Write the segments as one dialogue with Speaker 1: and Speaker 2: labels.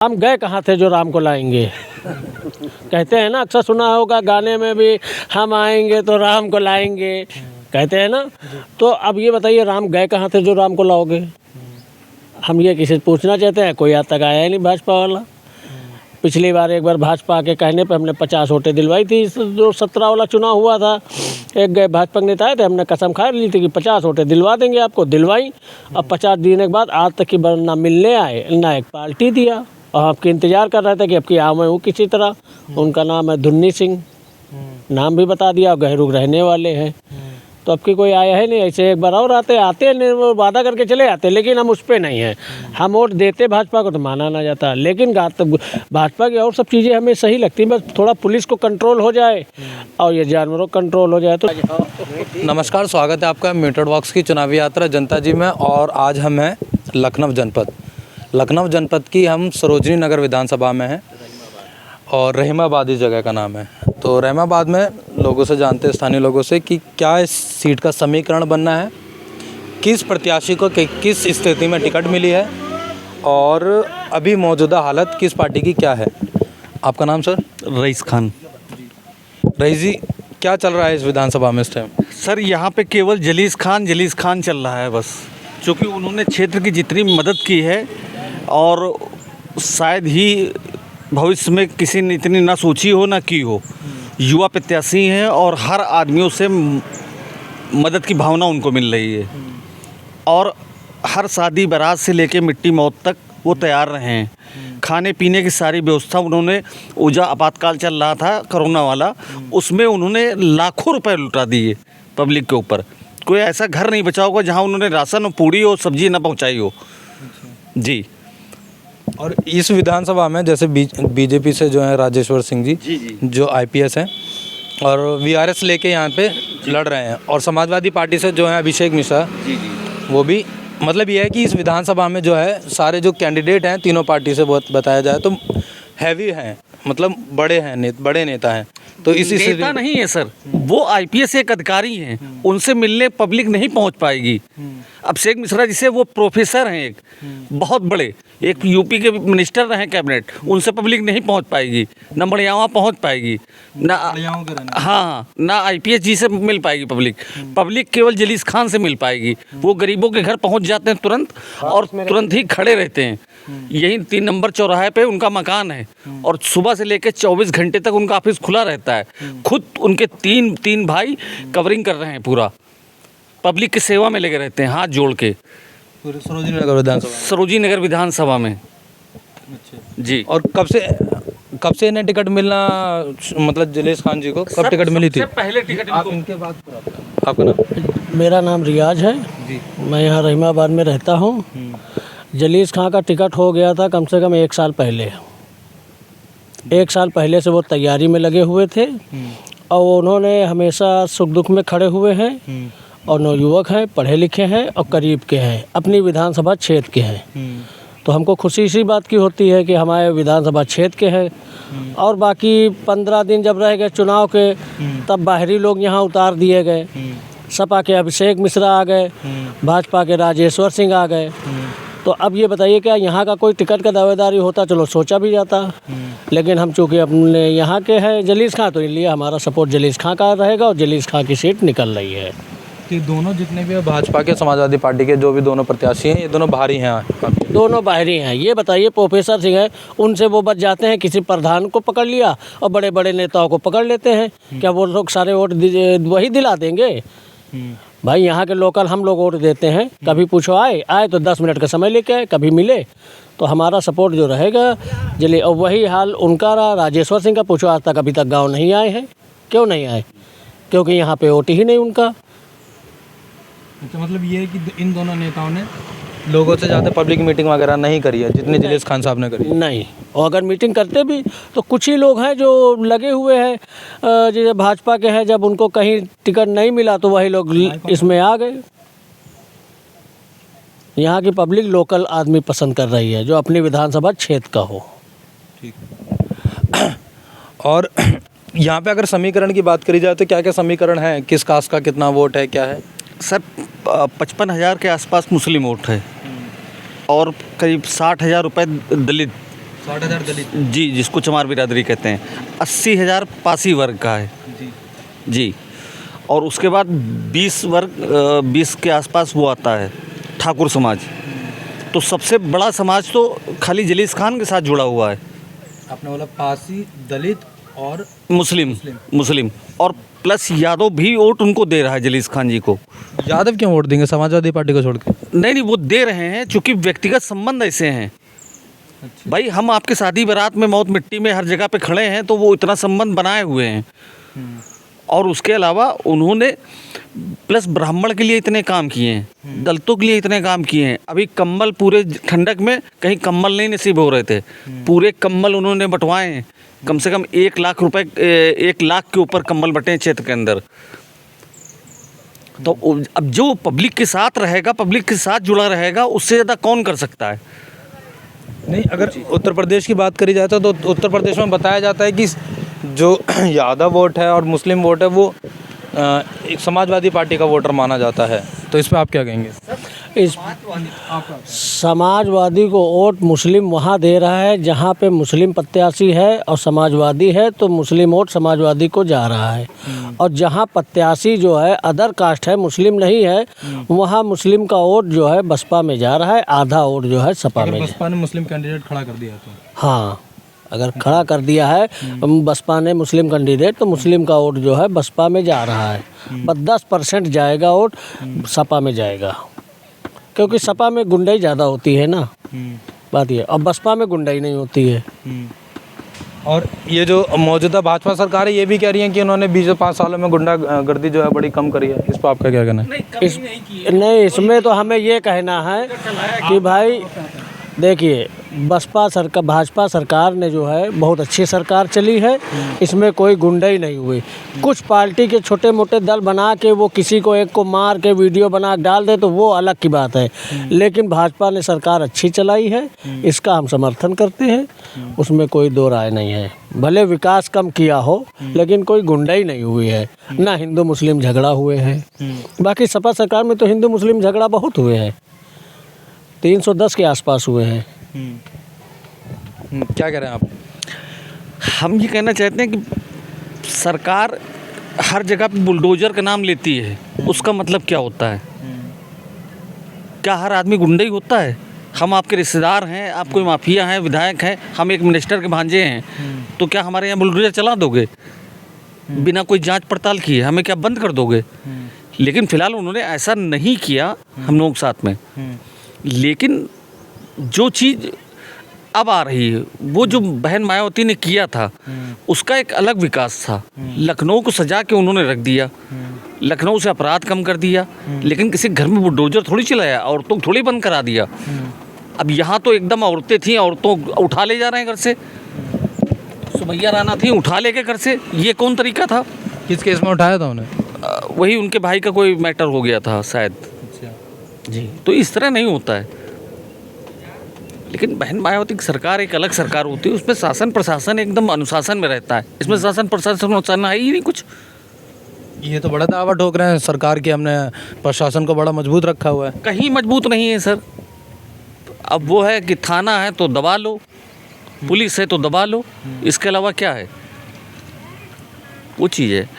Speaker 1: राम गए कहाँ थे जो राम को लाएंगे। कहते हैं ना, अक्सर सुना होगा गाने में भी, हम आएंगे तो राम को लाएंगे, कहते हैं ना। तो अब ये बताइए, राम गए कहाँ थे जो राम को लाओगे। हम ये किसी से पूछना चाहते हैं, कोई आज तक आया ही नहीं भाजपा वाला। पिछली बार एक बार भाजपा के कहने पे हमने 50 वोटें दिलवाई थी। जो 17 वाला चुनाव हुआ था, एक गए भाजपा के नेता आए थे, हमने कसम खा ली थी कि 50 वोटें दिलवा देंगे आपको। दिलवाई। अब 50 देने के बाद आज तक की ना मिलने आए ना एक पार्टी दिया, और आपके इंतज़ार कर रहे थे कि अब की आओ मैं हूँ किसी तरह। उनका नाम है धुन्नी सिंह, नाम भी बता दिया, और गहरूग रहने वाले हैं। तो अब की कोई आया है नहीं। ऐसे एक बार और आते नहीं, वो वादा करके चले जाते, लेकिन हम उस पर नहीं हैं। हम वोट देते भाजपा को तो माना ना जाता, लेकिन भाजपा की और सब चीज़ें हमें सही लगती हैं। बस थोड़ा पुलिस को कंट्रोल हो जाए और ये जानवरों को कंट्रोल हो जाए तो।
Speaker 2: नमस्कार, स्वागत है आपका म्यूटेड बॉक्स की चुनावी यात्रा जनता जी में। और आज हम हैं लखनऊ जनपद की हम सरोजनी नगर विधानसभा में हैं, और रहीमाबाद इस जगह का नाम है। तो रहीमाबाद में लोगों से जानते हैं, स्थानीय लोगों से, कि क्या इस सीट का समीकरण बनना है, किस प्रत्याशी को किस स्थिति में टिकट मिली है, और अभी मौजूदा हालत किस पार्टी की क्या है। आपका नाम सर?
Speaker 3: रईस खान।
Speaker 2: रईस जी, क्या चल रहा है इस विधानसभा में इस टाइम?
Speaker 3: सर यहाँ पे केवल जलीस खान चल रहा है बस, क्योंकि उन्होंने क्षेत्र की जितनी मदद की है, और शायद ही भविष्य में किसी ने इतनी ना सोची हो ना की हो। युवा प्रत्याशी हैं और हर आदमियों से मदद की भावना उनको मिल रही है, और हर शादी बारात से लेके मिट्टी मौत तक वो तैयार रहे हैं। खाने पीने की सारी व्यवस्था उन्होंने, ऊर्जा आपातकाल चल रहा था कोरोना वाला, उसमें उन्होंने लाखों रुपए लुटा दिए पब्लिक के ऊपर। कोई ऐसा घर नहीं बचा होगा जहाँ उन्होंने राशन और पूड़ी और सब्जी ना पहुँचाई हो। जी।
Speaker 2: और इस विधानसभा में जैसे बीजेपी से जो है राजेश्वर सिंह जी जो आईपीएस हैं, और वीआरएस लेके यहाँ पे लड़ रहे हैं, और समाजवादी पार्टी से जो है अभिषेक मिश्रा वो भी। मतलब ये है कि इस विधानसभा में जो है सारे जो कैंडिडेट हैं तीनों पार्टी से बहुत बताया जाए तो हैवी हैं, मतलब बड़े नेता हैं। तो इसी
Speaker 3: नेता नहीं है सर, वो आईपीएस एक अधिकारी हैं, उनसे मिलने पब्लिक नहीं पहुंच पाएगी। अभिषेक मिश्रा जिसे, वो प्रोफेसर हैं, एक बहुत बड़े, एक यूपी के मिनिस्टर रहे कैबिनेट, उनसे पब्लिक नहीं पहुंच पाएगी, ना बढ़ियावा पहुंच पाएगी, ना हाँ ना आईपीएस जी से मिल पाएगी पब्लिक केवल जलीस खान से मिल पाएगी। वो गरीबों के घर पहुंच जाते हैं तुरंत, और तुरंत ही खड़े रहते हैं। यही 3 नंबर चौराहे पे उनका मकान है, और सुबह से लेकर 24 घंटे तक उनका ऑफिस खुला रहता है। खुद उनके तीन भाई कवरिंग कर रहे हैं, पूरा पब्लिक की सेवा में लगे रहते हैं, हाथ जोड़ के,
Speaker 2: पूरे सरोजनी नगर विधानसभा में।
Speaker 3: अच्छा जी।
Speaker 2: और कब से इन्हें टिकट मिलना, मतलब जलीस खान जी को कब टिकट मिली थी?
Speaker 3: पहले टिकट
Speaker 2: इनके बाद आपका नाम?
Speaker 1: मेरा नाम रियाज है जी, मैं यहाँ रहीमाबाद में रहता हूँ। जलीस खां का टिकट हो गया था कम से कम 1 साल पहले। 1 साल पहले से वो तैयारी में लगे हुए थे, और उन्होंने हमेशा सुख दुख में खड़े हुए हैं, और नवयुवक हैं, पढ़े लिखे हैं, और करीब के हैं, अपनी विधानसभा क्षेत्र के हैं। तो हमको खुशी इसी बात की होती है कि हमारे विधानसभा क्षेत्र के हैं। और बाकी 15 दिन जब रह गए चुनाव के, तब बाहरी लोग यहाँ उतार दिए गए। सपा के अभिषेक मिश्रा आ गए, भाजपा के राजेश्वर सिंह आ गए। तो अब ये बताइए, क्या यहाँ का कोई टिकट का दावेदारी होता, चलो सोचा भी जाता। लेकिन हम चूँकि अपने यहाँ के हैं जलीस खां, तो इसलिए हमारा सपोर्ट जलीस खां का रहेगा, और जलीस खां की सीट निकल रही है।
Speaker 2: कि दोनों जितने भी भाजपा के, समाजवादी पार्टी के जो भी दोनों प्रत्याशी हैं, ये दोनों बाहरी हैं?
Speaker 1: दोनों बाहरी हैं। ये बताइए, प्रोफेसर सिंह है, उनसे वो बच जाते हैं, किसी प्रधान को पकड़ लिया, और बड़े बड़े नेताओं को पकड़ लेते हैं। क्या वो लोग सारे वोट वही दिला देंगे? भाई यहाँ के लोकल हम लोग वोट देते हैं, कभी पूछो आए तो 10 मिनट का समय लेके आए, कभी मिले। तो हमारा सपोर्ट जो रहेगा जल्दी। और वही हाल उनका रहा, राजेश्वर सिंह का पूछो, आज तक अभी तक गाँव नहीं आए हैं। क्यों नहीं आए? क्योंकि यहाँ पे वोट ही नहीं उनका।
Speaker 2: अच्छा, मतलब ये है कि इन दोनों नेताओं ने लोगों से ज़्यादा पब्लिक मीटिंग वगैरह नहीं करी है जितनी जलीस खान साहब ने करी?
Speaker 1: नहीं। और अगर मीटिंग करते भी तो कुछ ही लोग हैं जो लगे हुए हैं, जैसे भाजपा के हैं, जब उनको कहीं टिकट नहीं मिला तो वही लोग इसमें आ गए। यहाँ की पब्लिक लोकल आदमी पसंद कर रही है, जो अपनी विधानसभा क्षेत्र का हो।
Speaker 2: ठीक। और यहाँ पे अगर समीकरण की बात करी जाए तो क्या क्या समीकरण है? किस कास्ट का कितना वोट है, क्या है?
Speaker 3: सर 55,000 के आसपास मुस्लिम वोट है, और करीब 60,000 रुपये दलित
Speaker 2: 60,000 दलित।
Speaker 3: जी, जिसको चमार बिरादरी कहते हैं। 80,000 पासी वर्ग का है जी। और उसके बाद 20 वर्ग 20 के आसपास वो आता है ठाकुर समाज। तो सबसे बड़ा समाज तो खाली जलीस खान के साथ जुड़ा हुआ है।
Speaker 2: आपने बोला पासी, दलित और
Speaker 3: मुस्लिम और प्लस यादव भी वोट उनको दे रहा है जलीस खान जी को।
Speaker 2: यादव क्यों वोट देंगे समाजवादी पार्टी को छोड़ के?
Speaker 3: नहीं, वो दे रहे हैं चूंकि व्यक्तिगत संबंध ऐसे हैं। भाई हम आपके शादी बारात में, मौत मिट्टी में, हर जगह पे खड़े हैं, तो वो इतना संबंध बनाए हुए हैं। और उसके अलावा उन्होंने प्लस ब्राह्मण के लिए इतने काम किए हैं, दलितों के लिए इतने काम किए हैं। अभी कंबल पूरे ठंडक में कहीं कंबल नहीं नसीब हो रहे थे, पूरे कंबल उन्होंने बंटवाए हैं। कम से कम 1 लाख रुपए, 1 लाख के ऊपर कंबल बटे हैं क्षेत्र के अंदर। तो अब जो पब्लिक के साथ रहेगा, पब्लिक के साथ जुड़ा रहेगा, उससे ज़्यादा कौन कर सकता है?
Speaker 2: नहीं, अगर उत्तर प्रदेश की बात करी जाए तो उत्तर प्रदेश में बताया जाता है कि जो यादव वोट है और मुस्लिम वोट है वो एक समाजवादी पार्टी का वोटर माना जाता है। तो इस पर आप क्या कहेंगे?
Speaker 1: इस समाजवादी को वोट मुस्लिम वहाँ दे रहा है जहाँ पे मुस्लिम प्रत्याशी है और समाजवादी है, तो मुस्लिम वोट समाजवादी को जा रहा है। और जहाँ प्रत्याशी जो है अदर कास्ट है, मुस्लिम नहीं है, वहाँ मुस्लिम का वोट जो है बसपा में जा रहा है, आधा वोट जो है सपा में।
Speaker 2: बसपा ने मुस्लिम कैंडिडेट खड़ा कर दिया तो?
Speaker 1: हाँ, अगर खड़ा कर दिया है बसपा ने मुस्लिम कैंडिडेट, तो मुस्लिम का वोट जो है बसपा में जा रहा है। बस 10% जाएगा वोट सपा में जाएगा, क्योंकि सपा में गुंडाई ज़्यादा होती है ना, बात ये। और बसपा में गुंडाई नहीं होती है।
Speaker 2: और ये जो मौजूदा भाजपा सरकार है ये भी कह रही है कि उन्होंने 20-5 सालों में गुंडागर्दी जो है बड़ी कम करी है। इस पर आपका क्या कहना है?
Speaker 1: नहीं, इसमें तो हमें ये कहना है कि भाई देखिए, भाजपा सरकार ने जो है बहुत अच्छी सरकार चली है, इसमें कोई गुंडाई नहीं हुई। कुछ पार्टी के छोटे मोटे दल बना के वो किसी को एक को मार के वीडियो बना डाल दे तो वो अलग की बात है, लेकिन भाजपा ने सरकार अच्छी चलाई है, इसका हम समर्थन करते हैं, उसमें कोई दो राय नहीं है। भले विकास कम किया हो लेकिन कोई गुंडाई नहीं हुई है, ना हिंदू मुस्लिम झगड़ा हुए हैं। बाकी सपा सरकार में तो हिंदू मुस्लिम झगड़ा बहुत हुए हैं, 310 के आसपास हुए हैं।
Speaker 2: क्या कह रहे हैं आप?
Speaker 3: हम ये कहना चाहते हैं कि सरकार हर जगह पे बुलडोजर का नाम लेती है, उसका मतलब क्या होता है? क्या हर आदमी गुंडा ही होता है? हम आपके रिश्तेदार हैं, आप कोई माफिया हैं, विधायक हैं, हम एक मिनिस्टर के भांजे हैं, तो क्या हमारे यहाँ बुलडोजर चला दोगे बिना कोई जांच पड़ताल किए? हमें क्या बंद कर दोगे? लेकिन फिलहाल उन्होंने ऐसा नहीं किया हम लोगों के साथ में। लेकिन जो चीज़ अब आ रही है, वो जो बहन मायावती ने किया था उसका एक अलग विकास था। लखनऊ को सजा के उन्होंने रख दिया, लखनऊ से अपराध कम कर दिया, लेकिन किसी घर में बुलडोजर थोड़ी चलाया, औरतों को थोड़ी बंद करा दिया। अब यहाँ तो एकदम औरतें थी, औरतों उठा ले जा रहे हैं घर से। सुमैया राणा थी, उठा ले के घर से। ये कौन तरीका था?
Speaker 2: किस केस में उठाया था उन्हें?
Speaker 3: वही उनके भाई का कोई मैटर हो गया था शायद जी। तो इस तरह नहीं होता है। लेकिन बहन मायावती की सरकार एक अलग सरकार होती है, उसमें शासन प्रशासन एकदम अनुशासन में रहता है। इसमें शासन प्रशासन है ही नहीं कुछ।
Speaker 2: ये तो बड़ा दावा ठोक रहे हैं सरकार की, हमने प्रशासन को बड़ा मजबूत रखा हुआ है।
Speaker 3: कहीं मजबूत नहीं है सर। अब वो है कि थाना है तो दबा लो, पुलिस है तो दबा लो, इसके अलावा क्या है? वो चीज़ है।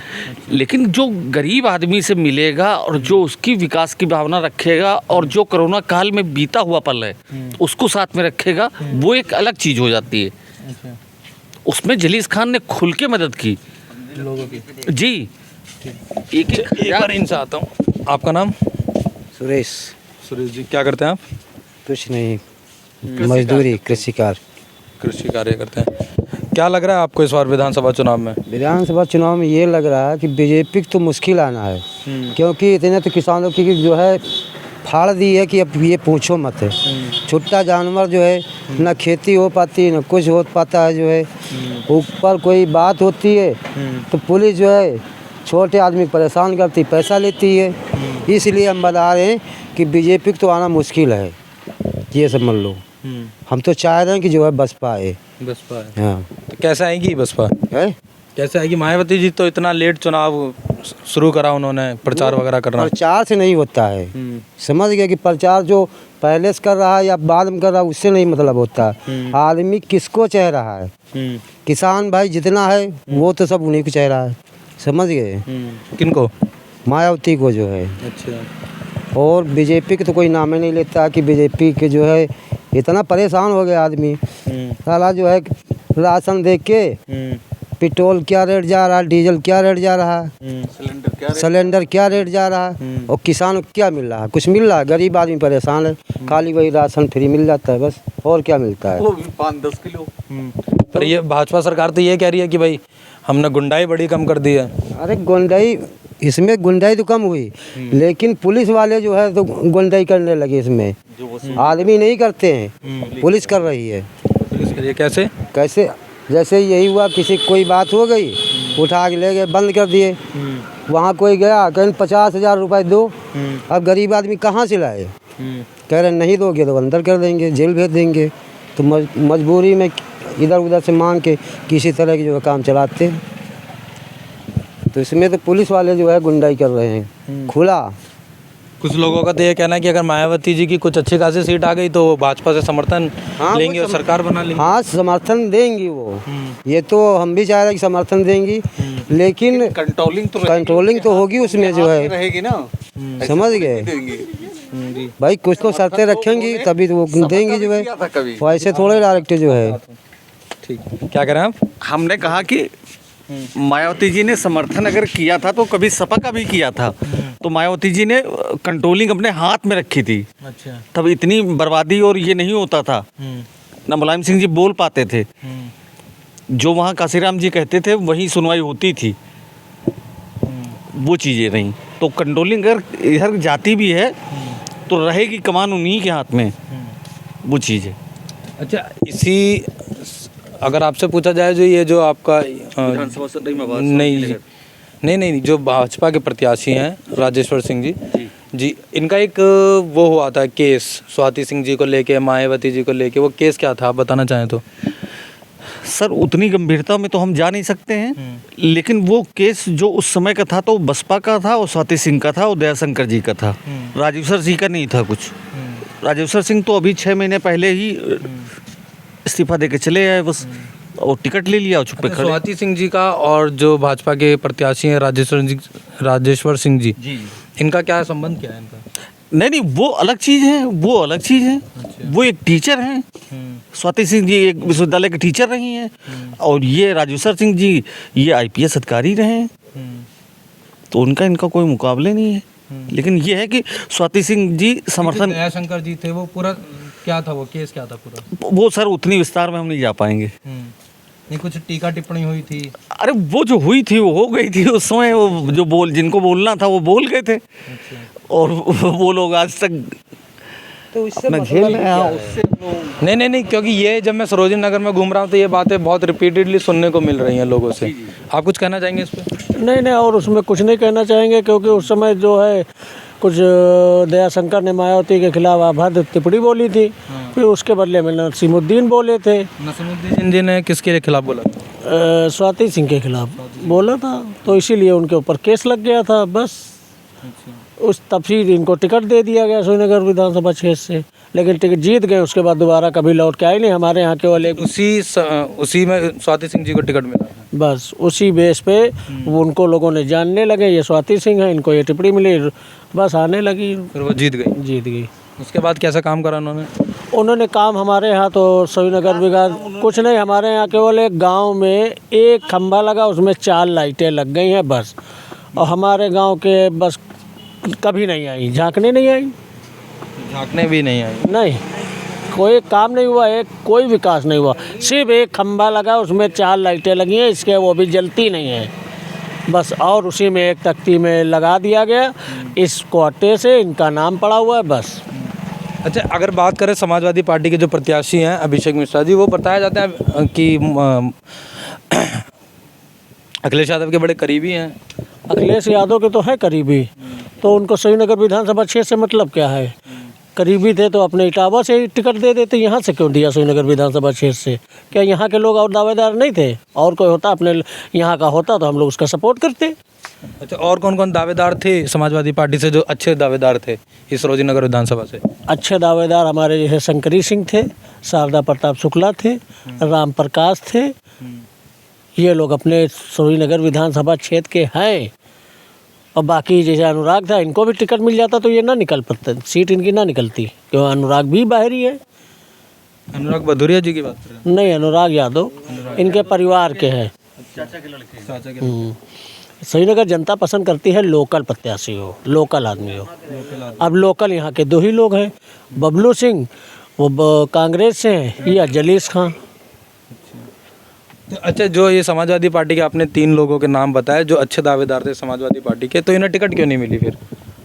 Speaker 3: लेकिन जो गरीब आदमी से मिलेगा और जो उसकी विकास की भावना रखेगा और जो कोरोना काल में बीता हुआ पल है उसको साथ में रखेगा, वो एक अलग चीज़ हो जाती है। उसमें जलीस खान ने खुल के मदद की
Speaker 2: लोगों की
Speaker 3: जी। एक बार इनसे आता हूँ।
Speaker 2: आपका नाम?
Speaker 4: सुरेश।
Speaker 2: सुरेश जी, क्या करते हैं आप?
Speaker 4: कुछ नहीं, मजदूरी, कृषि कार्य।
Speaker 2: कृषि कार्य करते हैं। क्या लग रहा है आपको इस बार विधानसभा चुनाव में?
Speaker 4: विधानसभा चुनाव में ये लग रहा है कि बीजेपी को तो मुश्किल आना है, क्योंकि इतने तो किसानों की जो है फाड़ दी है कि अब ये पूछो मत है। छुट्टा जानवर जो है ना खेती हो पाती ना कुछ हो पाता है, जो है ऊपर कोई बात होती है तो पुलिस जो है छोटे आदमी को परेशान करती, पैसा लेती है। इसलिए हम बता रहे हैं कि बीजेपी को तो आना मुश्किल है, ये समझ लो। हम तो चाह रहे हैं कि जो है बसपा आए।
Speaker 2: बसपा है।
Speaker 4: हाँ,
Speaker 2: तो कैसे आएगी बसपा?
Speaker 4: है
Speaker 2: कैसे आएगी? मायावती जी तो इतना लेट चुनाव शुरू करा उन्होंने, प्रचार वगैरह करना।
Speaker 4: प्रचार से नहीं होता है, समझ गए कि प्रचार जो पहले से कर रहा है या बाद में कर रहा है उससे नहीं मतलब होता। आदमी किसको चाह रहा है, किसान भाई जितना है वो तो सब उन्हीं को चाह रहा है, समझ गए।
Speaker 2: किनको?
Speaker 4: मायावती को जो है।
Speaker 2: अच्छा।
Speaker 4: और बीजेपी के तो कोई नाम ही नहीं लेता कि बीजेपी के जो है इतना परेशान हो गया आदमी। साला जो है राशन देख के पेट्रोल क्या रेट जा रहा है, डीजल क्या रेट जा रहा है, सिलेंडर क्या रेट जा रहा है, और किसान को क्या मिल रहा है, कुछ मिल रहा है। गरीब आदमी परेशान है, खाली वही राशन फ्री मिल जाता है बस, और क्या मिलता है।
Speaker 3: वो भी 5-10 किलो।
Speaker 2: पर ये भाजपा सरकार तो ये कह रही है कि भाई हमने गुंडाई बड़ी कम कर दी है।
Speaker 4: अरे गुंडाई, इसमें गुंडाई तो कम हुई, लेकिन पुलिस वाले जो है तो गुंडाई करने लगे इसमें। आदमी नहीं करते हैं, पुलिस कर रही है।
Speaker 2: पुलिस करिए कैसे?
Speaker 4: कैसे? जैसे यही हुआ, किसी कोई बात हो गई, उठा के ले गए, बंद कर दिए। वहाँ कोई गया, कहीं 50,000 रुपये दो, अब गरीब आदमी कहाँ से लाए? कह रहे नहीं दोगे तो अंदर कर देंगे, जेल भेज देंगे। तो मजबूरी में इधर उधर से मांग के किसी तरह की जो है काम चलाते हैं। तो इसमें तो पुलिस वाले जो है गुंडाई कर रहे हैं खुला।
Speaker 2: कुछ लोगों का तो ये कहना है कि अगर मायावती जी की कुछ अच्छी खासी सीट आ गई तो वो भाजपा से समर्थन लेंगे और सरकार बना लेंगे।
Speaker 4: हाँ, समर्थन देंगी वो, ये तो हम भी चाह रहे हैं कि समर्थन देंगी, लेकिन कंट्रोलिंग तो होगी उसमें जो है,
Speaker 3: रहेगी ना,
Speaker 4: समझ गए भाई। कुछ तो शर्तें रखेंगी तभी तो वो देंगी जो है, वैसे थोड़े डायरेक्ट जो है।
Speaker 2: ठीक, क्या कह रहे हैं आप?
Speaker 3: हमने कहा कि मायावती जी ने समर्थन अगर किया था तो कभी सपा का भी किया था, तो मायावती जी ने कंट्रोलिंग अपने हाथ में रखी थी।
Speaker 2: अच्छा।
Speaker 3: तब इतनी बर्बादी और ये नहीं होता था, ना मुलायम सिंह जी बोल पाते थे। जो वहाँ काशीराम जी कहते थे वही सुनवाई होती थी, वो चीज़ें नहीं। तो कंट्रोलिंग अगर इधर जाती भी है तो रहेगी कमान उन्हीं के हाथ में, वो चीज़ है।
Speaker 2: अच्छा, इसी अगर आपसे पूछा जाए जो ये जो आपका नहीं जो भाजपा के प्रत्याशी हैं राजेश्वर सिंह जी, इनका एक वो हुआ था केस स्वाति सिंह जी को लेके, मायावती जी को लेके, वो केस क्या था आप बताना चाहें तो?
Speaker 3: सर उतनी गंभीरता में तो हम जा नहीं सकते हैं, लेकिन वो केस जो उस समय का था तो बसपा का था और स्वाति सिंह का था और दयाशंकर जी का था, राजेश्वर जी का नहीं था कुछ। राजेश्वर सिंह तो अभी 6 महीने पहले ही इस्तीफा देके चले आए बस, और टिकट ले लिया और चुप पे खड़े।
Speaker 2: स्वाति सिंह जी का और जो भाजपा के प्रत्याशी हैं राजेश्वर सिंह जी, इनका क्या संबंध, क्या है इनका?
Speaker 3: नहीं वो अलग चीज़ है, वो अलग चीज़ है। वो एक टीचर हैं, स्वाति सिंह जी एक विश्वविद्यालय के टीचर रही हैं, और ये राजेश्वर सिंह जी ये IPS अधिकारी रहे हैं, तो उनका इनका कोई मुकाबले नहीं है। लेकिन ये है कि स्वाति सिंह जी समर्थन,
Speaker 2: दयाशंकर जी थे, वो पूरा क्या था, वो केस क्या था पूरा?
Speaker 3: वो सर उतनी विस्तार में हम नहीं जा पाएंगे।
Speaker 2: नहीं, कुछ टीका टिप्पणी हुई थी?
Speaker 3: अरे वो जो हुई थी वो हो गई थी उस समय, वो जो जिनको बोलना था वो बोल गए थे। और वो लोग आज तक
Speaker 4: तो इससे
Speaker 2: नहीं, क्योंकि ये जब मैं सरोजनी नगर में घूम रहा हूँ तो ये बातें बहुत रिपीटेडली सुनने को मिल रही हैं लोगों से। आप कुछ कहना चाहेंगे इस पर?
Speaker 1: नहीं, और उसमें कुछ नहीं कहना चाहेंगे, क्योंकि उस समय जो है कुछ दयाशंकर ने मायावती के खिलाफ अभद्र टिप्पणी बोली थी, फिर उसके बदले में नसीमुद्दीन बोले थे।
Speaker 2: नसीमुद्दीन जी ने किसके खिलाफ बोला?
Speaker 1: स्वाति सिंह के खिलाफ बोला था, तो इसीलिए उनके ऊपर केस लग गया था बस। उस तब फिर इनको टिकट दे दिया गया श्रीनगर विधानसभा क्षेत्र से, लेकिन टिकट जीत गए, उसके बाद दोबारा कभी लौट के आए नहीं। हमारे यहाँ केवल एक
Speaker 2: उसी में स्वाति सिंह जी को टिकट मिला,
Speaker 1: बस उसी बेस पे उनको लोगों ने जानने लगे, ये स्वाति सिंह है, इनको ये टिप्पणी मिली, बस आने लगी,
Speaker 2: फिर वो जीत गई। उसके बाद कैसा काम करा उन्होंने? काम हमारे यहाँ तो श्रीनगर विकास कुछ नहीं, हमारे यहाँ केवल एक गांव में एक खंभा लगा, उसमें 4 लाइटें लग गई हैं बस। और हमारे गांव के बस कभी नहीं आई, झांकने नहीं आई, झांकने भी नहीं आई,
Speaker 1: नहीं कोई काम नहीं हुआ, एक कोई विकास नहीं हुआ। सिर्फ एक खंभा लगा, उसमें 4 लाइटें लगी हैं, इसके वो भी जलती नहीं है बस, और उसी में एक तख्ती में लगा दिया गया, इस कोटे से इनका नाम पड़ा हुआ है बस।
Speaker 2: अच्छा, अगर बात करें समाजवादी पार्टी के जो प्रत्याशी हैं अभिषेक मिश्रा जी, वो बताया जाता है कि अखिलेश यादव के बड़े करीबी हैं।
Speaker 1: अखिलेश यादव के तो है करीबी, तो उनको श्रीनगर विधानसभा क्षेत्र से मतलब क्या है? करीबी थे तो अपने इटावा से ही टिकट दे देते, यहाँ से क्यों दिया श्रीनगर विधानसभा क्षेत्र से? क्या यहाँ के लोग और दावेदार नहीं थे? और कोई होता अपने यहाँ का होता तो हम लोग उसका सपोर्ट करते।
Speaker 2: अच्छा, और कौन कौन दावेदार थे समाजवादी पार्टी से जो अच्छे दावेदार थे इस सरोजनी नगर विधानसभा से?
Speaker 1: अच्छे दावेदार हमारे जैसे शंकरी सिंह थे, शारदा प्रताप शुक्ला थे, राम प्रकाश थे। ये लोग अपने सरोजनी नगर विधानसभा क्षेत्र के हैं। और बाकी जैसे अनुराग था, इनको भी टिकट मिल जाता तो ये ना निकल पाते, सीट इनकी ना निकलती, क्यों अनुराग भी बाहरी है।
Speaker 2: अनुराग भदौरिया जी की बात कर रहे हैं?
Speaker 1: नहीं, अनुराग यादव इनके परिवार के हैं।
Speaker 2: चाचा के लड़के।
Speaker 1: श्रीनगर जनता पसंद करती है लोकल प्रत्याशी हो, लोकल आदमी हो। अब लोकल यहाँ के 2 ही लोग हैं, बबलू सिंह वो कांग्रेस से हैं या जलीस खान।
Speaker 2: अच्छा, जो ये समाजवादी पार्टी के आपने 3 लोगों के नाम बताए जो अच्छे दावेदार थे समाजवादी पार्टी के, तो इन्हें टिकट क्यों नहीं मिली फिर?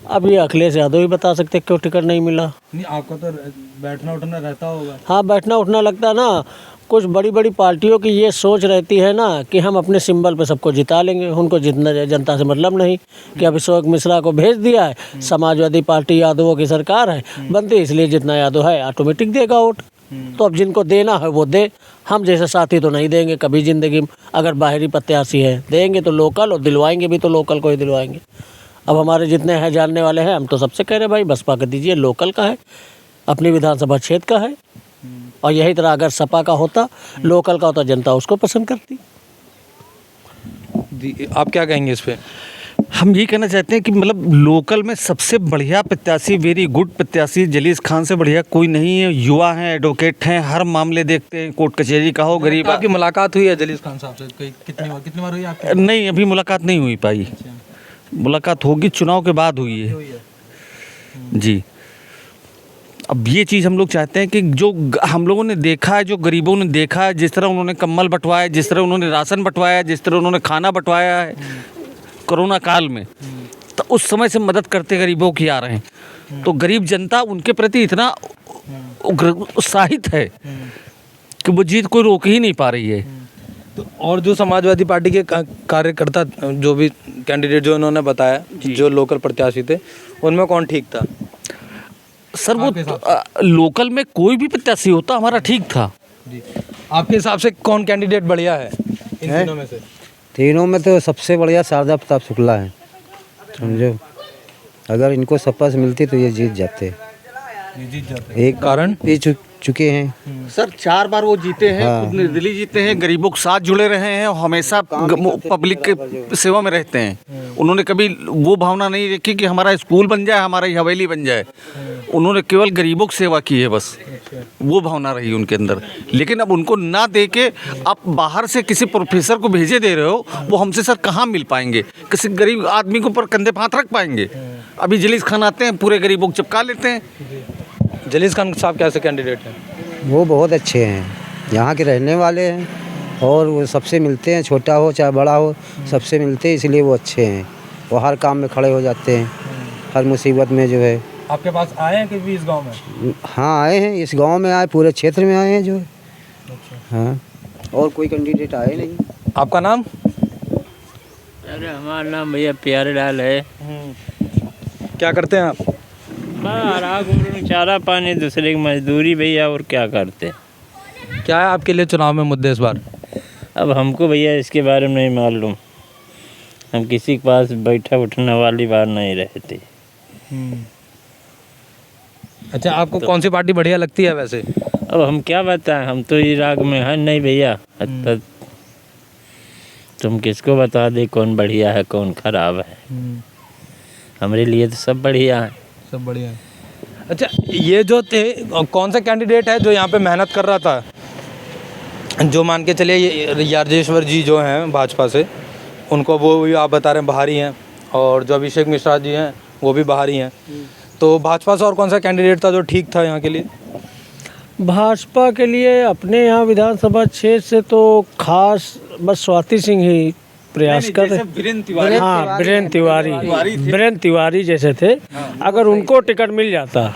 Speaker 1: अब ये अखिलेश यादव ही बता सकते क्यों टिकट नहीं मिला।
Speaker 2: नहीं, आपका तो बैठना उठना रहता होगा।
Speaker 1: हाँ, बैठना उठना लगता ना। कुछ बड़ी बड़ी पार्टियों की ये सोच रहती है ना कि हम अपने सिंबल पे सबको जिता लेंगे, उनको जितना जनता से मतलब नहीं। कि अभिषेक मिश्रा को भेज दिया है, समाजवादी पार्टी यादवों की सरकार है बनती, इसलिए जितना यादव है ऑटोमेटिक देगा वोट। तो अब जिनको देना है वो दे, हम जैसे साथी तो नहीं देंगे कभी ज़िंदगी में। अगर बाहरी प्रत्याशी है देंगे तो लोकल, और दिलवाएंगे भी तो लोकल को ही दिलवाएंगे। अब हमारे जितने हैं जानने वाले हैं, हम तो सबसे कह रहे भाई बसपा कर दीजिए, लोकल का है, अपनी विधानसभा क्षेत्र का है। और यही तरह अगर सपा का होता, लोकल का होता, जनता उसको पसंद करती।
Speaker 2: आप क्या कहेंगे इस पे?
Speaker 3: हम ये कहना चाहते हैं कि मतलब लोकल में सबसे बढ़िया प्रत्याशी, वेरी गुड प्रत्याशी जलीस खान से बढ़िया कोई नहीं है। युवा हैं, एडवोकेट हैं, हर मामले देखते हैं, कोर्ट कचहरी का हो, गरीब।
Speaker 2: आपकी मुलाकात हुई है जलीस खान साहब से? कितनी बार हुई आपकी?
Speaker 3: नहीं, अभी मुलाकात नहीं हुई पाई। मुलाकात होगी, चुनाव के बाद हुई है जी। अब ये चीज़ हम लोग चाहते हैं कि जो हम लोगों ने देखा है, जो गरीबों ने देखा है, जिस तरह उन्होंने कंबल बंटवाए, जिस तरह उन्होंने राशन बंटवाया, जिस तरह उन्होंने खाना बंटवाया है कोरोना काल में, तो उस समय से मदद करते गरीबों की आ रहे हैं। तो गरीब जनता उनके प्रति इतना उत्साहित है कि वो जीत कोई रोक ही नहीं पा रही है।
Speaker 2: तो और जो समाजवादी पार्टी के कार्यकर्ता, जो भी कैंडिडेट जो इन्होंने बताया, जो लोकल प्रत्याशी थे, उनमें कौन ठीक था?
Speaker 3: सर वो लोकल में कोई भी प्रत्याशी होता हमारा ठीक था
Speaker 2: जी। आपके हिसाब से कौन कैंडिडेट बढ़िया है इन तीनों में से?
Speaker 4: तीनों में तो सबसे बढ़िया शारदा प्रताप शुक्ला है, समझो। अगर इनको सपा से मिलती तो ये जीत जाते। एक
Speaker 2: कारण
Speaker 4: ये चुके हैं
Speaker 3: सर, 4 बार वो जीते हैं,
Speaker 4: हाँ।
Speaker 3: खुद निर्दलीय जीते हैं, गरीबों के साथ जुड़े रहे हैं, हमेशा पब्लिक के सेवा में रहते हैं। उन्होंने कभी वो भावना नहीं रखी कि हमारा स्कूल बन जाए, हमारी हवेली बन जाए। उन्होंने केवल गरीबों की सेवा की है, बस वो भावना रही उनके अंदर। लेकिन अब उनको ना दे के आप बाहर से किसी प्रोफेसर को भेजे दे रहे हो, वो हमसे सर कहाँ मिल पाएंगे? किसी गरीब आदमी के ऊपर कंधे पे हाथ रख पाएंगे? अभी जलीस खान आते हैं, पूरे गरीबों को चिपका लेते हैं।
Speaker 2: जलीस खान साहब कैसे कैंडिडेट हैं?
Speaker 4: वो बहुत अच्छे हैं, यहाँ के रहने वाले हैं, और वो सबसे मिलते हैं, छोटा हो चाहे बड़ा हो, सबसे मिलते हैं, इसलिए वो अच्छे हैं। वो हर काम में खड़े हो जाते हैं, हर मुसीबत में जो है।
Speaker 2: आपके पास आए हैं कभी इस गांव में?
Speaker 4: हाँ, आए हैं, इस गांव में आए, पूरे क्षेत्र में आए हैं जो है। हाँ, और कोई कैंडिडेट आए नहीं।
Speaker 2: आपका नाम?
Speaker 5: अरे हमारा नाम भैया प्यारे लाल है।
Speaker 2: क्या करते हैं आप?
Speaker 5: चारा पानी, दूसरे की मजदूरी भैया, और क्या करते।
Speaker 2: क्या है आपके लिए चुनाव में मुद्दे इस बार?
Speaker 5: अब हमको भैया इसके बारे में नहीं मालूम, हम किसी के पास बैठा उठने वाली बात नहीं रहती।
Speaker 2: अच्छा, आपको कौन सी पार्टी बढ़िया लगती है वैसे?
Speaker 5: अब हम क्या बताएं, हम तो इराक में है नहीं भैया। तो तुम किसको बता दे कौन बढ़िया है कौन खराब है? हमारे लिए तो सब बढ़िया है।
Speaker 2: सब बढ़िया है। अच्छा, ये जो थे, कौन सा कैंडिडेट है जो यहाँ पे मेहनत कर रहा था? जो मान के चलिए ये राजेश्वर जी जो हैं भाजपा से, उनको वो भी आप बता रहे हैं बाहरी हैं, और जो अभिषेक मिश्रा जी हैं वो भी बाहरी हैं। तो भाजपा से और कौन सा कैंडिडेट था जो ठीक था यहाँ के लिए?
Speaker 1: भाजपा के लिए अपने यहाँ विधानसभा क्षेत्र से तो खास बस स्वाति सिंह ही प्रयास कर रहे। हाँ, बीरेन तिवारी जैसे थे। अगर उनको टिकट मिल जाता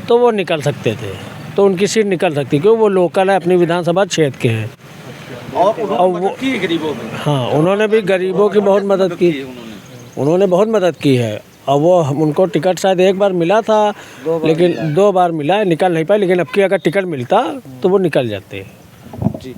Speaker 1: तो वो निकल सकते थे, तो उनकी सीट निकल सकती, क्योंकि वो लोकल है, अपनी विधानसभा क्षेत्र के हैं। और वो गरीबों में, हाँ, उन्होंने भी गरीबों की बहुत मदद की, उन्होंने बहुत मदद की है। और वो उनको टिकट शायद एक बार मिला था, लेकिन 2 बार मिला है, निकल नहीं पाए। लेकिन अब की अगर टिकट मिलता तो वो निकल जाते।
Speaker 2: जी।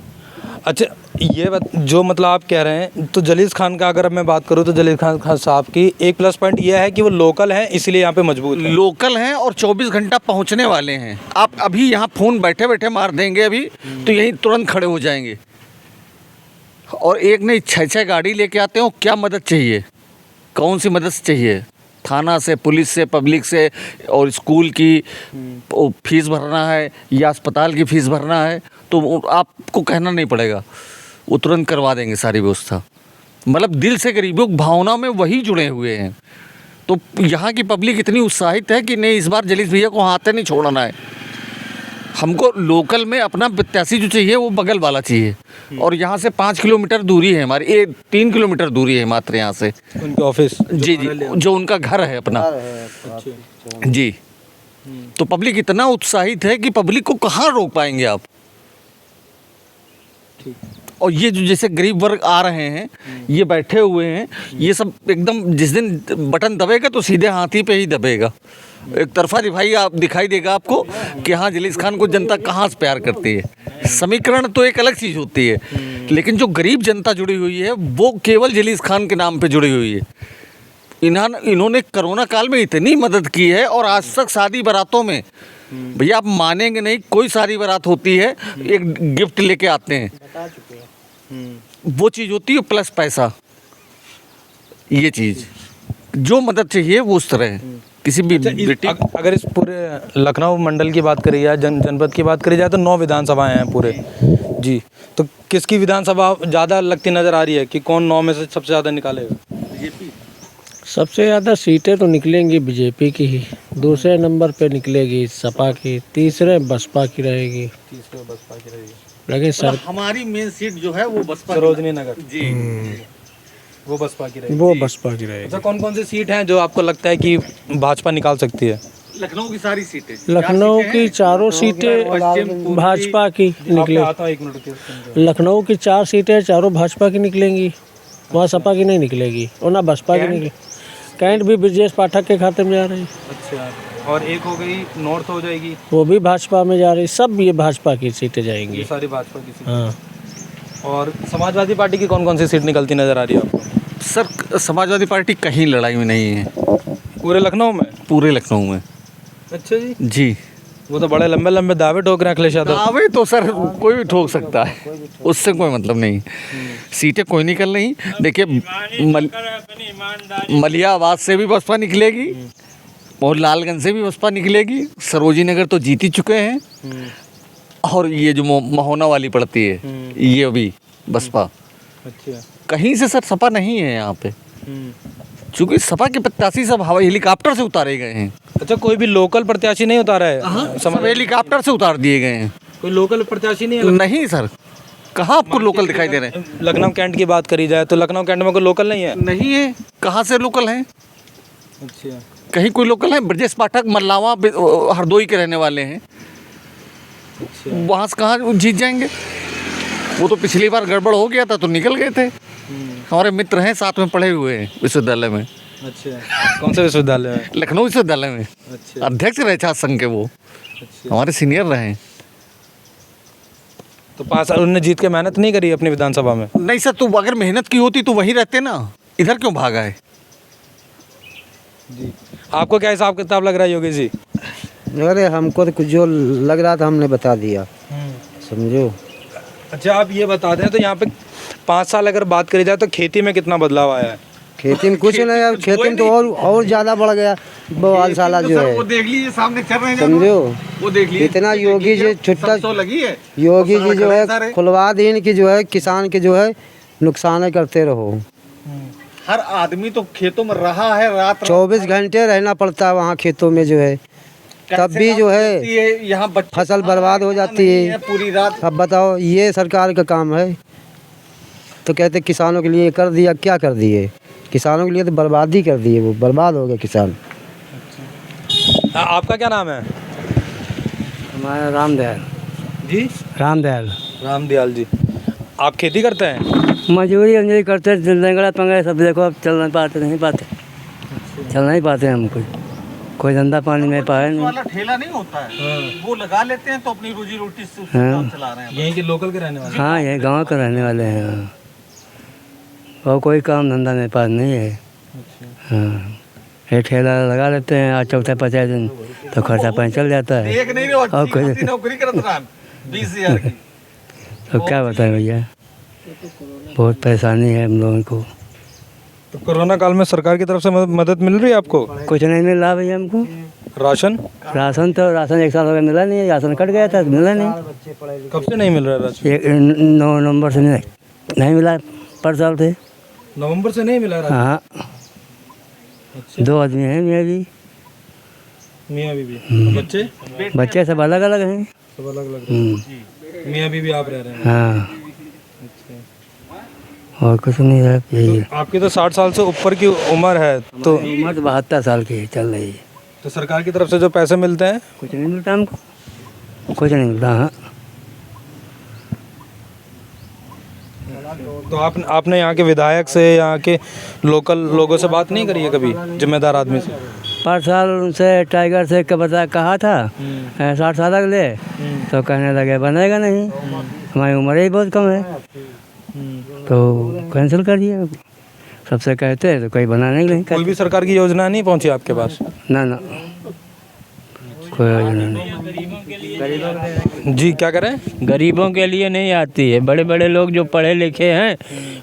Speaker 2: अच्छा, ये जो मतलब आप कह रहे हैं, तो जलीस खान का अगर मैं बात करूँ तो जलीस खान साहब की एक प्लस पॉइंट ये है कि वो लोकल हैं, इसलिए यहाँ पे मजबूत हैं।
Speaker 3: लोकल हैं और 24 घंटा पहुंचने वाले हैं। आप अभी यहाँ फ़ोन बैठे बैठे मार देंगे अभी तो यहीं तुरंत खड़े हो जाएंगे। और एक नहीं 6-6 गाड़ी लेके आते हो। क्या मदद चाहिए, कौन सी मदद चाहिए? थाना से, पुलिस से, पब्लिक से, और स्कूल की फीस भरना है या अस्पताल की फ़ीस भरना है तो आपको कहना नहीं पड़ेगा, वो तुरंत करवा देंगे सारी व्यवस्था। मतलब दिल से गरीबों की भावना में वही जुड़े हुए हैं। तो यहाँ की पब्लिक इतनी उत्साहित है कि नहीं, इस बार जलीस भैया को हाथ नहीं छोड़ना है। हमको लोकल में अपना प्रत्याशी जो चाहिए वो बगल वाला चाहिए। और यहाँ से 5 किलोमीटर दूरी है हमारी, 3 किलोमीटर दूरी है मात्र यहाँ से
Speaker 2: उनके ऑफिस।
Speaker 3: जी, जो उनका घर है अपना। जी, तो पब्लिक इतना उत्साहित है कि पब्लिक को कहाँ रोक पाएंगे आप। और ये जो जैसे गरीब वर्ग आ रहे हैं, ये बैठे हुए हैं, ये सब एकदम जिस दिन बटन दबेगा तो सीधे हाथी पे ही दबेगा। एक तरफा दिखाई देगा आपको कि हाँ, जलीस खान को जनता कहाँ से प्यार करती है। समीकरण तो एक अलग चीज़ होती है, लेकिन जो गरीब जनता जुड़ी हुई है वो केवल जलीस खान के नाम पे जुड़ी हुई है। इन्होंने कोरोना काल में इतनी मदद की है। और आज तक शादी बारातों में, भैया आप मानेंगे नहीं, कोई सारी बारात होती है एक गिफ्ट लेके आते हैं, वो चीज़ होती है प्लस पैसा। ये चीज़ जो मदद चाहिए वो उस तरह है। किसी भी बेटी,
Speaker 2: अगर इस पूरे लखनऊ मंडल की बात करी जाए, जनपद की बात करी जाए, तो 9 विधानसभाएं हैं पूरे। जी, तो किसकी विधानसभा ज़्यादा लगती नज़र आ रही है कि कौन 9 में से सबसे ज़्यादा निकालेगा?
Speaker 1: सबसे ज़्यादा सीटें तो निकलेंगी बीजेपी की ही, दूसरे नंबर पे निकलेगी सपा की, तीसरे बसपा की रहेगी। लेकिन सर
Speaker 3: हमारी मेन सीट जो है वो बसपा,
Speaker 2: सरोजनी नगर।
Speaker 3: जी,
Speaker 2: वो बसपा की रहेगी।
Speaker 1: वो बसपा की रहेगी।
Speaker 2: अच्छा, कौन कौन सी सीट हैं जो आपको लगता है कि भाजपा निकाल सकती है?
Speaker 3: लखनऊ की सारी सीटें,
Speaker 1: लखनऊ की चारों सीटें भाजपा की निकलेगी। लखनऊ की 4 सीटें चारों भाजपा की निकलेंगी, वहाँ सपा की नहीं निकलेगी और ना बसपा की निकलेगी। कैंट भी ब्रजेश पाठक के खाते में जा रही।
Speaker 2: अच्छा, और एक हो गई नॉर्थ हो जाएगी,
Speaker 1: वो भी भाजपा में जा रही। सब ये भाजपा की सीटें जाएंगी।
Speaker 2: ये सारी भाजपा की सीट।
Speaker 1: हाँ।
Speaker 2: और समाजवादी पार्टी की कौन कौन सी सीट निकलती नज़र आ रही है आपको?
Speaker 3: सर समाजवादी पार्टी कहीं लड़ाई में नहीं है
Speaker 2: पूरे लखनऊ में?
Speaker 3: पूरे लखनऊ में।
Speaker 2: अच्छा जी।
Speaker 3: जी,
Speaker 2: वो तो बड़े लंबे लंबे दावे ठोक रहे हैं अखिलेश यादव।
Speaker 3: दावे तो सर कोई भी ठोक सकता है, उससे कोई मतलब नहीं। सीटें कोई निकल नहीं। देखिए, मलियाबाद से भी बसपा निकलेगी और लालगंज से भी बसपा निकलेगी। सरोजनी नगर तो जीत ही चुके हैं। और ये जो महोना वाली पड़ती है, ये भी बसपा।
Speaker 2: अच्छा,
Speaker 3: कहीं से सर सपा नहीं है यहाँ पे, क्योंकि सपा के प्रत्याशी सब हवाई हेलीकॉप्टर से उतारे गए हैं।
Speaker 2: अच्छा, कोई भी लोकल प्रत्याशी नहीं उतारा है?
Speaker 3: सब हेलीकॉप्टर से उतार दिए गए हैं।
Speaker 2: कोई लोकल प्रत्याशी नहीं है?
Speaker 3: नहीं सर, कहाँ आपको लोकल दिखाई दे रहे हैं?
Speaker 2: लखनऊ कैंट की बात करी जाए तो लखनऊ कैंट में कोई लोकल नहीं है?
Speaker 3: नहीं है। कहाँ से लोकल है?
Speaker 2: अच्छा,
Speaker 3: कहीं कोई लोकल है? ब्रजेश पाठक मल्लावा हरदोई के रहने वाले हैं। वहाँ से कहाँ जीत जाएंगे? वो तो पिछली बार गड़बड़ हो गया था तो निकल गए थे। हमारे मित्र हैं, साथ में पढ़े हुए हैं विश्वविद्यालय में।
Speaker 2: अच्छा, कौन से विश्वविद्यालय में?
Speaker 3: लखनऊ विश्वविद्यालय में।
Speaker 2: अच्छा,
Speaker 3: अध्यक्ष रहे छात्र संघ के वो। हमारे सीनियर रहे।
Speaker 2: तो 5 साल उन्होंने जीत के मेहनत नहीं करी अपनी विधानसभा में?
Speaker 3: नहीं सर, तो अगर मेहनत की होती तो वहीं रहते ना, इधर क्यों भागा है?
Speaker 2: जी, आपको क्या हिसाब किताब लग रहा है योगी जी?
Speaker 4: अरे हमको तो कुछ जो लग रहा था हमने बता दिया, समझो।
Speaker 2: अच्छा, आप ये बता दें तो यहाँ पे 5 साल अगर बात करी जाए तो खेती में कितना बदलाव आया है?
Speaker 4: खेती में कुछ नहीं है, खेती में तो और ज़्यादा बढ़ गया। 2 साल जो है,
Speaker 3: वो देख लीजिए सामने चल रहे हैं,
Speaker 4: समझो।
Speaker 3: वो देख लीजिए
Speaker 4: इतना योगी जी छुट्टा
Speaker 3: तो लगी है।
Speaker 4: योगी जी जो है खुलवा दीन की जो है किसान के जो है नुकसान करते रहो।
Speaker 3: हर आदमी तो खेतों में रहा है, रात
Speaker 4: 24 घंटे रहना पड़ता है वहाँ खेतों में जो है, तब भी जो है
Speaker 3: यहाँ
Speaker 4: फसल बर्बाद हो जाती है
Speaker 3: पूरी रात।
Speaker 4: अब बताओ, ये सरकार का काम है? तो कहते किसानों के लिए कर दिया, क्या कर दिए? किसानों के लिए तो बर्बादी कर दी है, वो बर्बाद हो गए किसान।
Speaker 2: आपका क्या नाम है?
Speaker 4: हमारा रामदयाल
Speaker 2: जी, रामदयाल जी। आप खेती करते हैं?
Speaker 6: मजदूरी अंजूरी करते, लंगड़ा पंगड़ा सब देखो, अब चल नहीं पाते, नहीं पाते।
Speaker 4: चल नहीं पाते हम कोई धंधा पानी में पाए नहीं।
Speaker 3: वाला ठेला नहीं होता है, वो लगा लेते हैं तो अपनी रोजी रोटी से
Speaker 4: हाँ।
Speaker 3: काम चला रहे हैं।
Speaker 2: यहीं के लोकल के रहने वाले?
Speaker 4: हाँ, ये गांव के रहने वाले हैं। हाँ। और कोई काम धंधा मेरे पास नहीं है। हाँ, ये ठेला लगा लेते हैं, आज चौथे 50 दिन तो खर्चा पानी चल जाता है।
Speaker 3: एक नहीं
Speaker 4: और कोई
Speaker 3: नौकरी करत रहा 20,000 की।
Speaker 4: तो क्या बताएं भैया, बहुत परेशानी है हम लोगों को।
Speaker 2: तो कोरोना काल में सरकार की तरफ से मदद मिल रही है आपको?
Speaker 4: कुछ नहीं मिल रहा भैया हमको।
Speaker 2: राशन?
Speaker 4: राशन 1 साल हो गया मिला नहीं, राशन कट गया था, मिला नहीं।
Speaker 2: कब से नहीं मिल रहा है राशन?
Speaker 4: 9 नवंबर से नहीं मिला, पर साल से।
Speaker 2: नवंबर से नहीं मिला राशन?
Speaker 4: हाँ, 2 आदमी हैं मियाँ भी।
Speaker 2: मियाँ बीवी?
Speaker 4: बच्चे सब अलग अलग हैं।
Speaker 2: सब अलग अलग? मियाँ बीवी आप रह रहे हैं?
Speaker 4: हाँ, और कुछ नहीं है यही।
Speaker 2: आपकी तो 60 साल से ऊपर की उम्र है, तो
Speaker 4: उम्र तो 72 साल की चल रही है।
Speaker 2: तो सरकार की तरफ से जो पैसे मिलते हैं?
Speaker 4: कुछ नहीं मिलता हमको, कुछ नहीं मिलता। हाँ,
Speaker 2: तो आपने यहाँ के विधायक से, यहाँ के लोकल लोगों से बात नहीं करी है कभी, जिम्मेदार आदमी से?
Speaker 4: पर साल उनसे टाइगर से कहा था 60 साल तक ले, तो कहने लगे बनेगा नहीं, हमारी उम्र ही बहुत कम है, तो कैंसिल कर दिया। सबसे कहते हैं तो कोई बनाने नहीं कहते।
Speaker 2: कोई भी सरकार की योजना नहीं पहुँची आपके पास?
Speaker 4: ना ना, कोई योजना नहीं।
Speaker 2: जी क्या करें?
Speaker 5: गरीबों के लिए नहीं आती है, बड़े बड़े लोग जो पढ़े लिखे हैं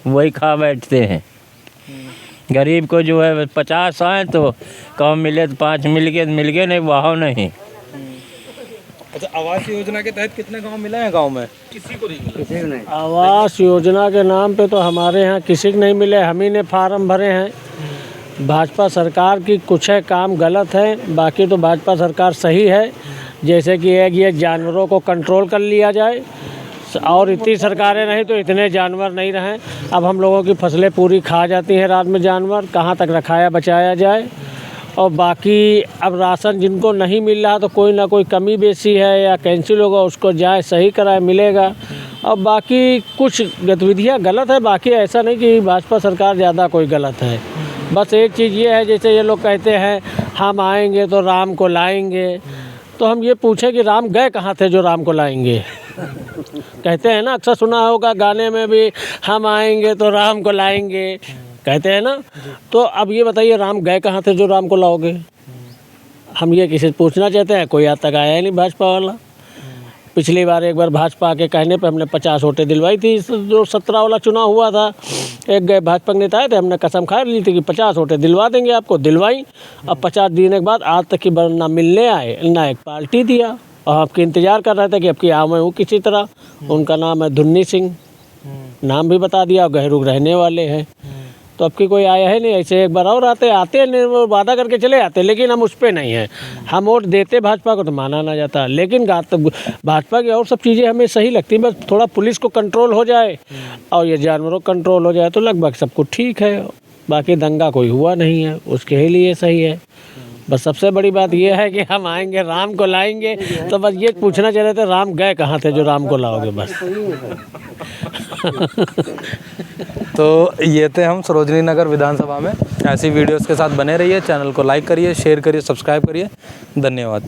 Speaker 5: वही खा बैठते हैं। गरीब को जो है 50 आए तो कम मिले तो 5 मिल गए नहीं, वाह नहीं।
Speaker 2: अच्छा, आवास योजना के तहत कितने गांव मिले हैं गांव में?
Speaker 4: किसी को नहीं।
Speaker 1: आवास योजना के नाम पे तो हमारे यहाँ किसी को नहीं मिले, हम ही ने फार्म भरे हैं। भाजपा सरकार की कुछ है काम गलत है, बाकी तो भाजपा सरकार सही है। जैसे कि एक ये जानवरों को कंट्रोल कर लिया जाए, और इतनी सरकारें नहीं तो इतने जानवर नहीं रहें। अब हम लोगों की फसलें पूरी खा जाती हैं रात में जानवर, कहाँ तक रखाया बचाया जाए। और बाकी अब राशन जिनको नहीं मिल रहा तो कोई ना कोई कमी बेसी है या कैंसिल होगा, उसको जाए सही कराए मिलेगा। और बाकी कुछ गतिविधियाँ गलत है, बाकी ऐसा नहीं कि भाजपा सरकार ज़्यादा कोई गलत है। बस एक चीज़ ये है, जैसे ये लोग कहते हैं हम आएंगे तो राम को लाएंगे, तो हम ये पूछें कि राम गए कहाँ थे जो राम को लाएंगे? कहते हैं ना, अक्सर सुना होगा गाने में भी, हम आएंगे तो राम को लाएंगे, कहते हैं ना। तो अब ये बताइए राम गए कहाँ थे जो राम को लाओगे? हम ये किसी से पूछना चाहते हैं, कोई आज तक आया ही नहीं भाजपा वाला। पिछली बार एक बार भाजपा के कहने पे हमने 50 वोटें दिलवाई थी, जो 17 वाला चुनाव हुआ था। एक गए भाजपा के नेता आए थे, हमने कसम खा ली थी कि 50 वोटें दिलवा देंगे आपको, दिलवाई। अब 50 देने के बाद आज तक की ना मिलने आए ना एक पार्टी दिया, और आपके इंतज़ार कर रहे थे कि अब की आओ मैं हूँ किसी तरह। उनका नाम है धुन्नी सिंह, नाम भी बता दिया, और गहरूग रहने वाले हैं। तो अब की कोई आया है नहीं। ऐसे एक बार और आते हैं, वो वादा करके चले आते, लेकिन हम उस पर नहीं हैं। हम वोट देते भाजपा को तो माना ना जाता, लेकिन भाजपा की और सब चीज़ें हमें सही लगती हैं। बस थोड़ा पुलिस को कंट्रोल हो जाए और ये जानवरों को कंट्रोल हो जाए तो लगभग सब कुछ ठीक है। बाकी दंगा कोई हुआ नहीं है, उसके ही लिए सही है। बस सबसे बड़ी बात यह है कि हम आएंगे राम को लाएंगे, तो बस ये पूछना चाह रहे थे राम गए कहाँ थे जो राम को लाओगे, बस।
Speaker 2: तो ये थे हम सरोजनी नगर विधानसभा में। ऐसी वीडियोस के साथ बने रहिए, चैनल को लाइक करिए, शेयर करिए, सब्सक्राइब करिए। धन्यवाद।